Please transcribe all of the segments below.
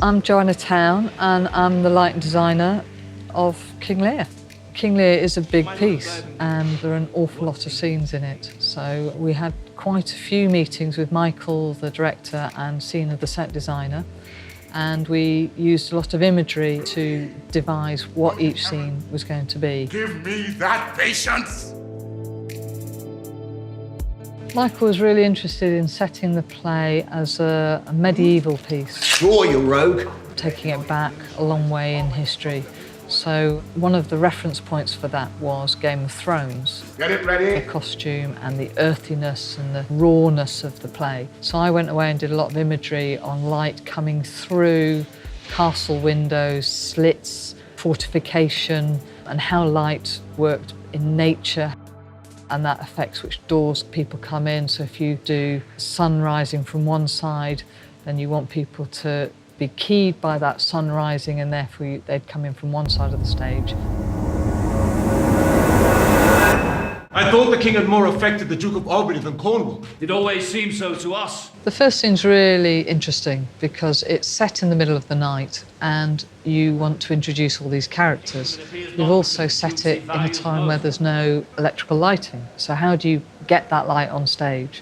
I'm Johanna and I'm the lighting designer of King Lear. King Lear is a big piece and there are an awful lot of scenes in it. So we had quite a few meetings with Michael, the director, and Sina, the set designer. And we used a lot of imagery to devise what each scene was going to be. Give me that patience! Michael was really interested in setting the play as a medieval piece. Sure, you rogue. Taking it back a long way in history. So one of the reference points for that was Game of Thrones. Get it ready. The costume and the earthiness and the rawness of the play. So I went away and did a lot of imagery on light coming through castle windows, slits, fortification, and how light worked in nature. And that affects which doors people come in. So if you do sun rising from one side, then you want people to be keyed by that sun rising, and therefore they'd come in from one side of the stage. I thought the king had more affected the Duke of Albany than Cornwall. It always seemed so to us. The first scene's really interesting because it's set in the middle of the night and you want to introduce all these characters. You've also set it in a time where there's no electrical lighting. So how do you get that light on stage?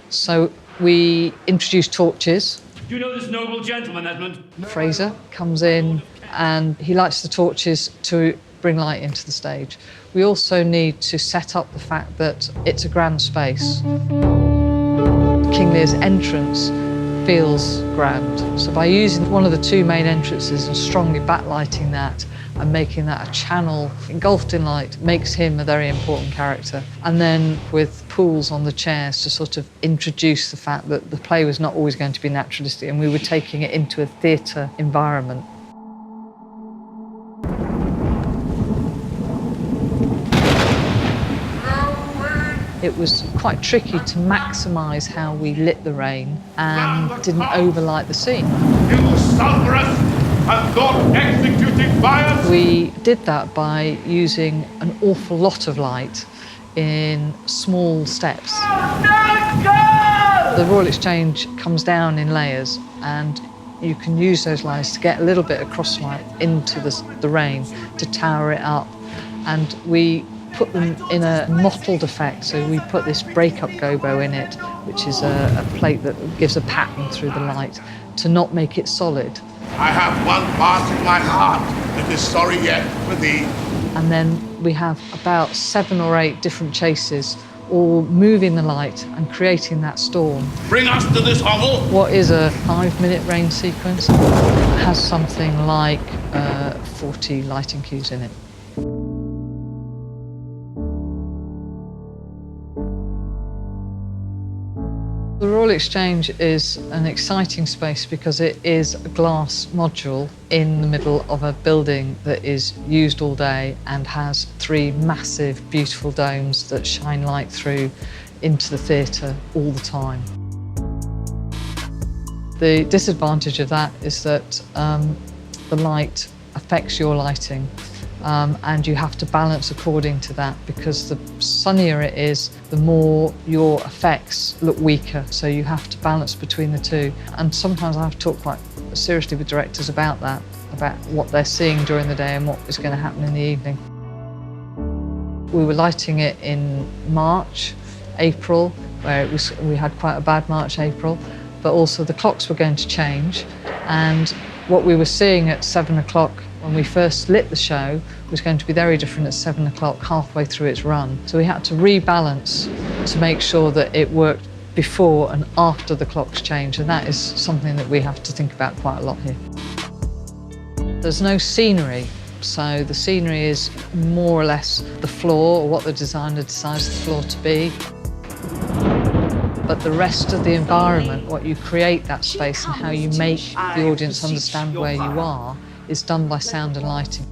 So we introduce torches. Do you know this noble gentleman, Edmund? Fraser comes in and he lights the torches to bring light into the stage. We also need to set up the fact that it's a grand space. King Lear's entrance feels grand. So by using one of the two main entrances and strongly backlighting that and making that a channel engulfed in light makes him a very important character. And then with pools on the chairs to sort of introduce the fact that the play was not always going to be naturalistic and we were taking it into a theatre environment. It was quite tricky to maximise how we lit the rain and didn't overlight the scene. You sulphurous and not executing fire! We did that by using an awful lot of light in small steps. The Royal Exchange comes down in layers and you can use those layers to get a little bit of crosslight into the rain to tower it up. And we put them in a mottled effect, so we put this break-up gobo in it, which is a plate that gives a pattern through the light to not make it solid. I have one part in my heart that is sorry yet for thee. And then we have about 7 or 8 different chases, all moving the light and creating that storm. Bring us to this hovel. What is a 5-minute rain sequence has something like 40 lighting cues in it. The Royal Exchange is an exciting space because it is a glass module in the middle of a building that is used all day and has 3 massive, beautiful domes that shine light through into the theatre all the time. The disadvantage of that is that the light affects your lighting. And you have to balance according to that because the sunnier it is, the more your effects look weaker. So you have to balance between the two. And sometimes I have to talk quite seriously with directors about that, about what they're seeing during the day and what is going to happen in the evening. We were lighting it in March, April, where we had quite a bad March, April, but also the clocks were going to change. And what we were seeing at 7 o'clock when we first lit the show was going to be very different at 7 o'clock, halfway through its run. So we had to rebalance to make sure that it worked before and after the clocks change, and that is something that we have to think about quite a lot here. There's no scenery, so the scenery is more or less the floor, or what the designer decides the floor to be. But the rest of the environment, what you create that space and how you make the audience understand where you are, is done by sound and lighting.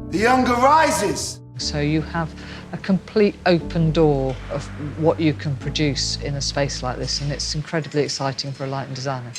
The younger rises. So you have a complete open door of what you can produce in a space like this, and it's incredibly exciting for a lighting designer.